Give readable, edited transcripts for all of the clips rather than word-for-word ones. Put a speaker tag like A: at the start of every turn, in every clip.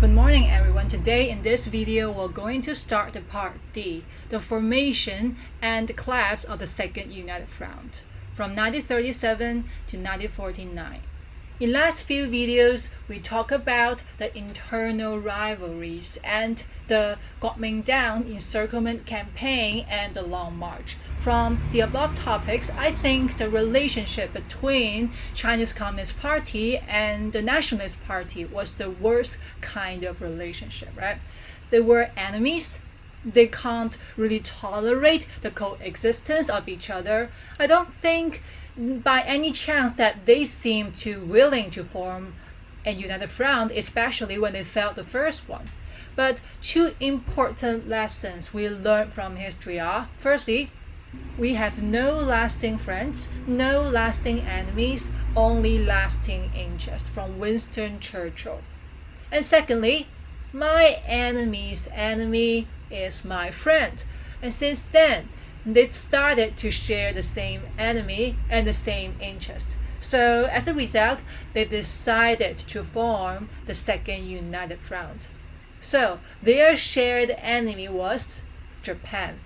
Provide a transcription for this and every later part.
A: Good morning everyone. Today in this video we're going to start the part D, the formation and collapse of the Second United Front from 1937 to 1949. In last few videos we talked about the internal rivalries and the Kuomintang encirclement campaign and the Long March. From the above topics, I think the relationship between Chinese Communist Party and the Nationalist Party was the worst kind of relationship, right? They were enemies. They can't really tolerate the coexistence of each other. I don't think by any chance that they seemed too willing to form a united front, especially when they failed the first one. But two important lessons we learned from history are, firstly, we have no lasting friends, no lasting enemies, only lasting interests, from Winston Churchill. And secondly, my enemy's enemy is my friend. And since then, they started to share the same enemy and the same interest. So as a result, they decided to form the Second United Front. So their shared enemy was Japan.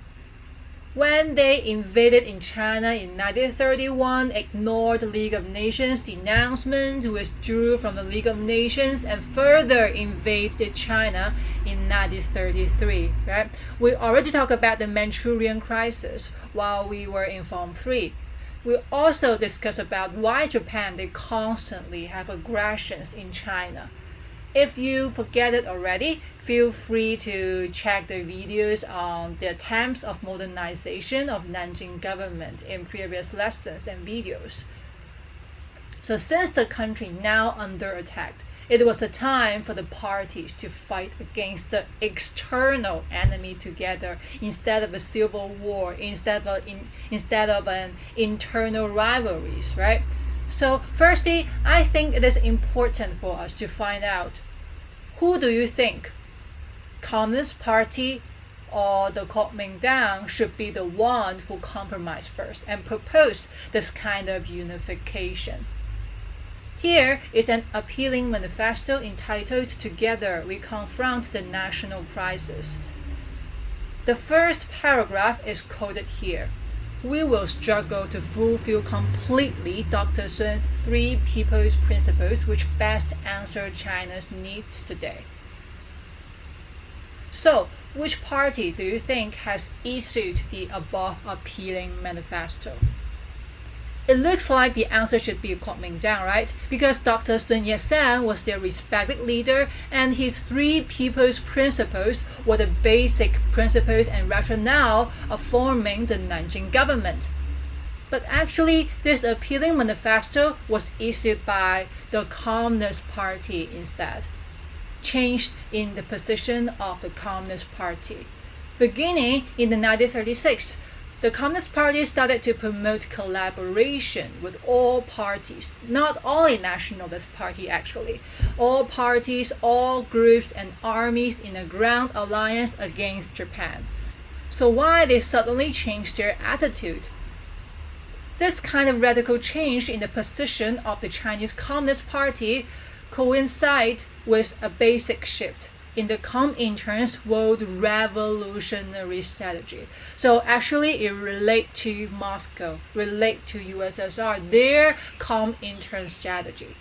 A: When they invaded in China in 1931, ignored the League of Nations denouncement, withdrew from the League of Nations, and further invaded China in 1933. Right? We already talked about the Manchurian crisis while we were in Form 3. We also discussed about why Japan they constantly have aggressions in China. If you forget it already, feel free to check the videos on the attempts of modernization of Nanjing government in previous lessons and videos. So since the country now under attack, it was a time for the parties to fight against the external enemy together instead of a civil war, instead of an internal rivalries, right? So firstly, I think it is important for us to find out, who do you think, Communist Party or the Kuomintang, should be the one who compromise first and propose this kind of unification? Here is an appealing manifesto entitled "Together We Confront the National Crisis." The first paragraph is quoted here. We will struggle to fulfill completely Dr. Sun's three people's principles which best answer China's needs today. So, which party do you think has issued the above appealing manifesto? It looks like the answer should be Kuomintang, right? Because Dr. Sun Yat-sen was their respected leader, and his three people's principles were the basic principles and rationale of forming the Nanjing government. But actually, this appealing manifesto was issued by the Communist Party instead, changed in the position of the Communist Party. Beginning in the 1936, the Communist Party started to promote collaboration with all parties, not only Nationalist Party actually, all parties, all groups and armies in a ground alliance against Japan. So why they suddenly changed their attitude? This kind of radical change in the position of the Chinese Communist Party coincides with a basic shift in the Comintern's world revolutionary strategy. So actually it relates to Moscow, relates to USSR, their Comintern strategy.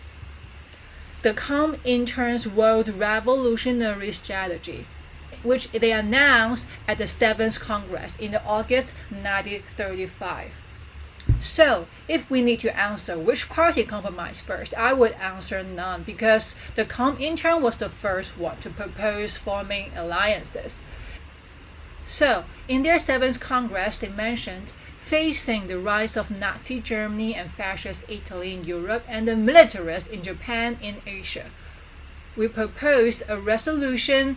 A: The Comintern's world revolutionary strategy, which they announced at the 7th Congress in August 1935. So, if we need to answer which party compromised first, I would answer none, because the Comintern was the first one to propose forming alliances. So, in their 7th Congress, they mentioned facing the rise of Nazi Germany and fascist Italy in Europe and the militarists in Japan in Asia. We proposed a resolution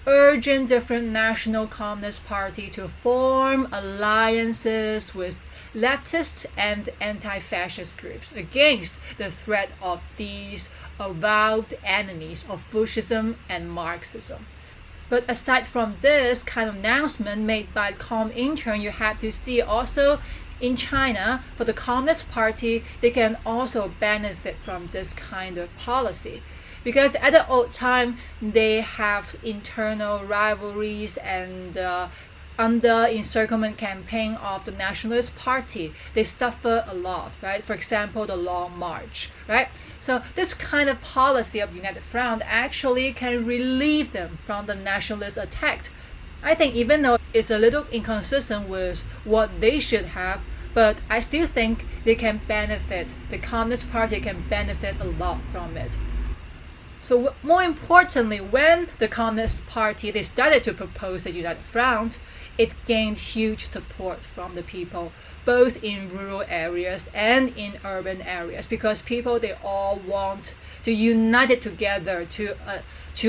A: urging different national communist parties to form alliances with leftist and anti-fascist groups against the threat of these avowed enemies of fascism and Marxism. But aside from this kind of announcement made by Comintern, you have to see also in China, for the Communist Party, they can also benefit from this kind of policy. because at the old time they have internal rivalries and under encirclement campaign of the Nationalist Party, they suffer a lot, right? For example, the Long March, right? So this kind of policy of United Front actually can relieve them from the nationalist attack. I think even though it's a little inconsistent with what they should have, but I still think they can benefit, the Communist Party can benefit a lot from it. So more importantly, when the Communist Party, they started to propose the United Front, it gained huge support from the people, both in rural areas and in urban areas, because people, they all want to unite it together to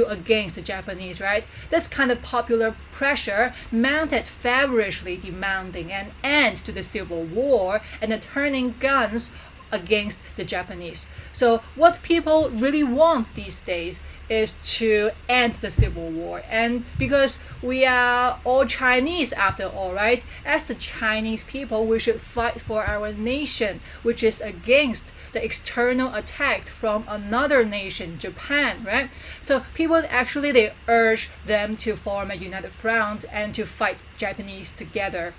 A: against the Japanese, right? This kind of popular pressure mounted feverishly demanding an end to the Civil War and the turning guns against the Japanese. So what people really want these days is to end the Civil War. And because we are all Chinese after all, right? As the Chinese people, we should fight for our nation, which is against the external attack from another nation, Japan, right? So people actually, they urge them to form a united front and to fight Japanese together.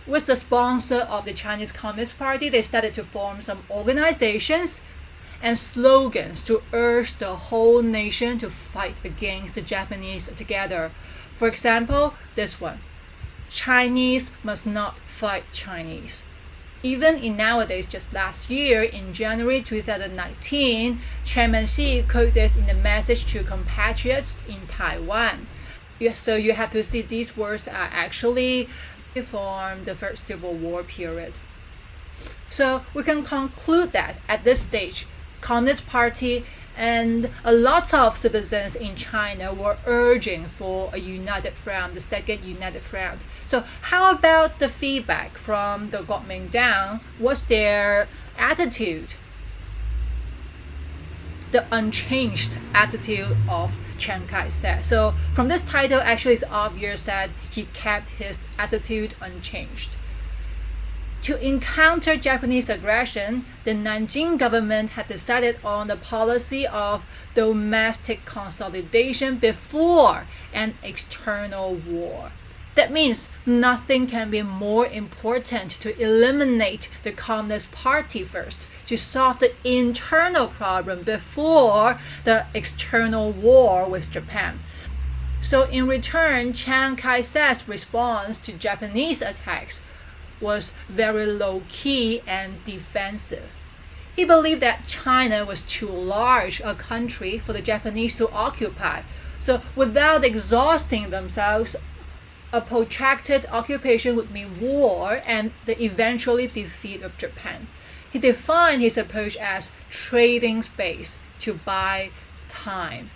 A: With the sponsor of the Chinese Communist Party, they started to form some organizations and slogans to urge the whole nation to fight against the Japanese together. For example, this one: Chinese must not fight Chinese. Even in nowadays, just last year, in January 2019, Chairman Xi quoted this in a message to compatriots in Taiwan. So you have to see these words are actually from the First Civil War period. So we can conclude that at this stage, Communist Party and a lot of citizens in China were urging for a united front, the second united front. So how about the feedback from the Kuomintang? What's their attitude? The unchanged attitude of Chiang Kai-shek. So from this title, actually it's obvious that he kept his attitude unchanged. To encounter Japanese aggression, the Nanjing government had decided on the policy of domestic consolidation before an external war. That means nothing can be more important to eliminate the Communist Party first, to solve the internal problem before the external war with Japan. So in return, Chiang Kai-shek's response to Japanese attacks was very low-key and defensive. He believed that China was too large a country for the Japanese to occupy. So without exhausting themselves, a protracted occupation would mean war and the eventually defeat of Japan. He defined his approach as trading space to buy time.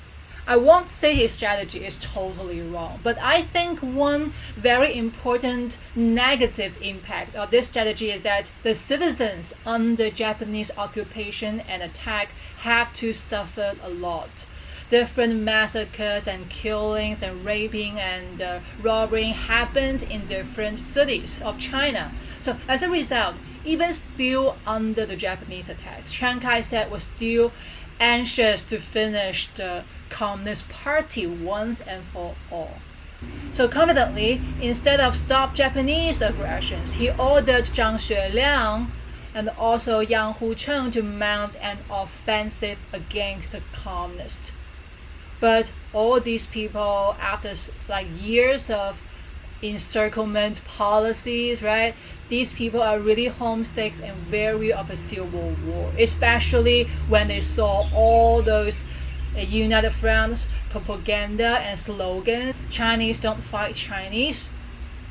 A: I won't say his strategy is totally wrong, but I think one very important negative impact of this strategy is that the citizens under Japanese occupation and attack have to suffer a lot. Different massacres and killings and raping and robbery happened in different cities of China. So as a result, even still under the Japanese attack, Chiang Kai-shek was still anxious to finish the Communist Party once and for all. So confidently, instead of stop Japanese aggressions, he ordered Zhang Xueliang and also Yang Hucheng to mount an offensive against the communists. But all these people, after years of encirclement policies, right? These people are really homesick and weary of a civil war, especially when they saw all those United Front propaganda and slogans. Chinese don't fight Chinese.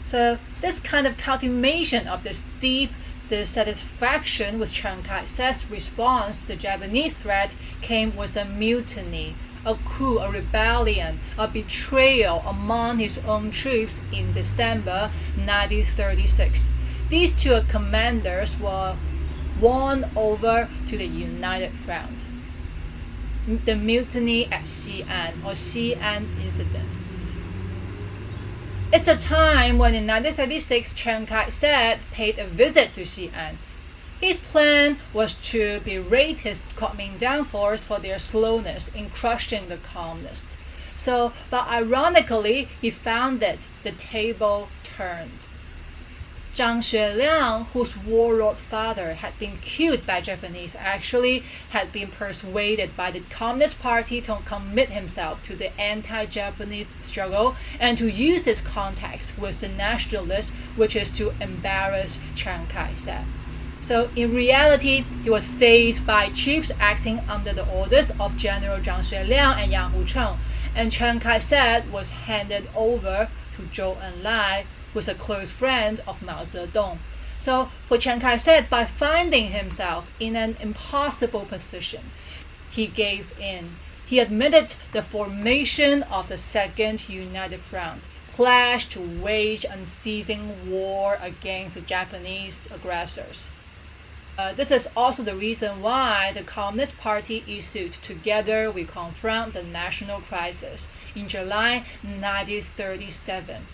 A: So this kind of cultivation of this deep dissatisfaction with Chiang Kai-shek's response to the Japanese threat came with a mutiny, a coup, a rebellion, a betrayal among his own troops in December 1936. These two commanders were won over to the United Front. The mutiny at Xian, or Xian incident. It's a time when in 1936 Chiang Kai-shek paid a visit to Xian. His plan was to berate his Kuomintang force for their slowness in crushing the communists. So, but ironically, he found that the table turned. Zhang Xueliang, whose warlord father had been killed by Japanese, actually had been persuaded by the Communist Party to commit himself to the anti-Japanese struggle and to use his contacts with the nationalists, which is to embarrass Chiang Kai-shek. So in reality, he was seized by chiefs acting under the orders of General Zhang Xueliang and Yang Hucheng, and Chiang Kai-shek was handed over to Zhou Enlai, who was a close friend of Mao Zedong. So for Chiang Kai-shek, by finding himself in an impossible position, he gave in. He admitted the formation of the Second United Front, pledged to wage unceasing war against the Japanese aggressors. This is also the reason why the Communist Party issued Together We Confront the National Crisis in July 1937.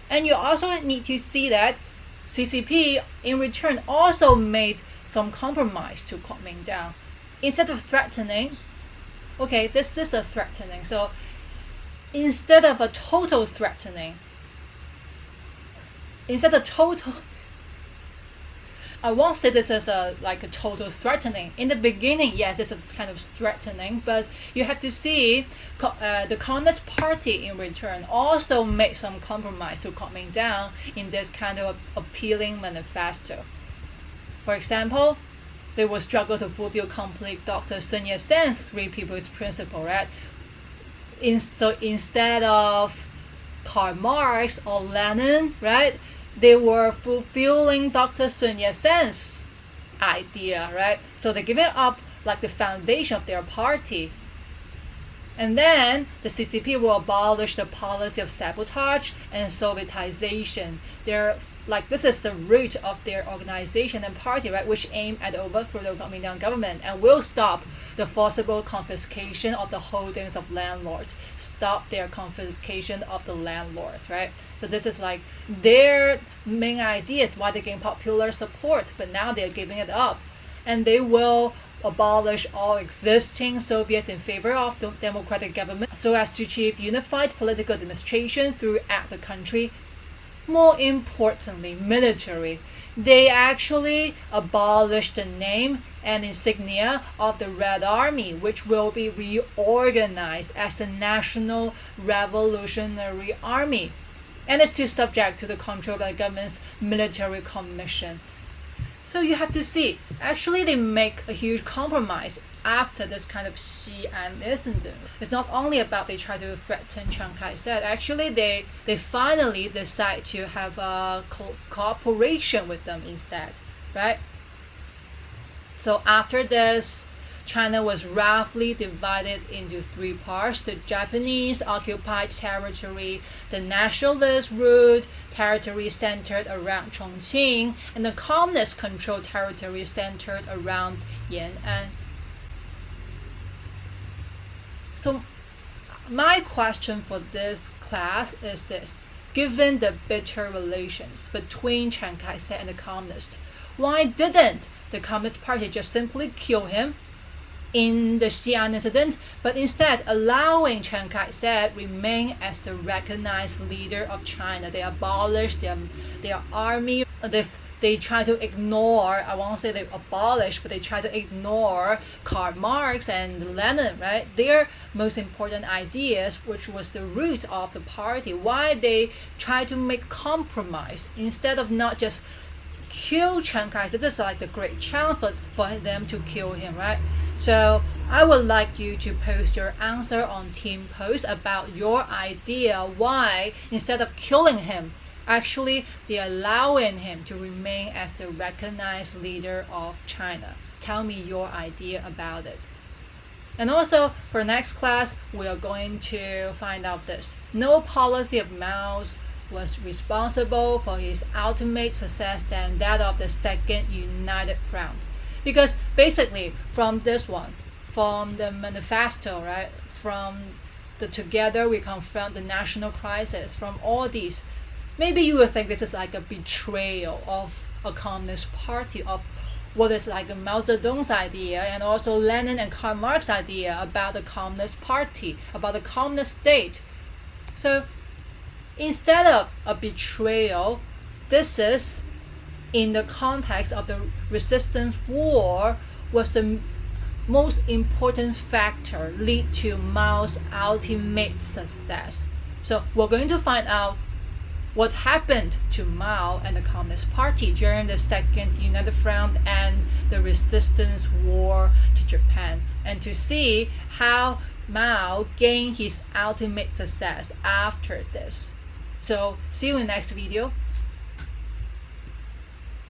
A: And you also need to see that CCP in return also made some compromise to Kuomintang. Instead of threatening, okay, this is a threatening. So instead of a total threatening, I won't say this as a total threatening. In the beginning, yes, this is kind of threatening, but you have to see the Communist Party in return also made some compromise to Kuomintang in this kind of appealing manifesto. For example, they will struggle to fulfill complete Dr. Sun Yat-sen's Three People's Principle, right? So instead of Karl Marx or Lenin, right? They were fulfilling Dr. Sun Yat-sen's idea, right? So they're giving up the foundation of their party. And then the CCP will abolish the policy of sabotage and Sovietization. This is the root of their organization and party, right, which aim at overthrow the Kuomintang government and will stop the forcible confiscation of the holdings of landlords, stop their confiscation of the landlords, right? So this is their main idea is why they gain popular support, but now they're giving it up. And they will abolish all existing Soviets in favor of the democratic government so as to achieve unified political administration throughout the country. More importantly, military. They actually abolished the name and insignia of the Red Army, which will be reorganized as the National Revolutionary Army, and is still subject to the control by the government's military commission. So you have to see, actually they make a huge compromise after this kind of Xian incident. It's not only about they try to threaten Chiang Kai-shek. Actually, they finally decide to have a cooperation with them instead, right? So after this, China was roughly divided into three parts: the Japanese occupied territory, the nationalist ruled territory centered around Chongqing, and the communist controlled territory centered around Yan'an. So my question for this class is this: given the bitter relations between Chiang Kai-shek and the communists, why didn't the Communist Party just simply kill him in the Xian incident, but instead allowing Chiang Kai-shek remain as the recognized leader of China? They abolished their army. They try to ignore, I won't say they abolish, but they try to ignore Karl Marx and Lenin, right? Their most important ideas, which was the root of the party. Why they try to make compromise instead of not just kill Chiang Kai-shek. This is the great challenge for them to kill him, right? So I would like you to post your answer on Team Post about your idea why instead of killing him, actually they're allowing him to remain as the recognized leader of China. Tell me your idea about it. And also for next class, we are going to find out this: no policy of Mao's was responsible for his ultimate success than that of the Second United Front. Because basically from this one, from the manifesto, right, from the Together We Confront the National Crisis, from all these, maybe you will think this is a betrayal of a Communist Party, of what is like Mao Zedong's idea and also Lenin and Karl Marx's idea about the Communist Party, about the communist state. So instead of a betrayal, this is, in the context of the resistance war, was the most important factor lead to Mao's ultimate success. So we're going to find out what happened to Mao and the Communist Party during the Second United Front and the resistance war to Japan, and to see how Mao gained his ultimate success after this. So see you in the next video.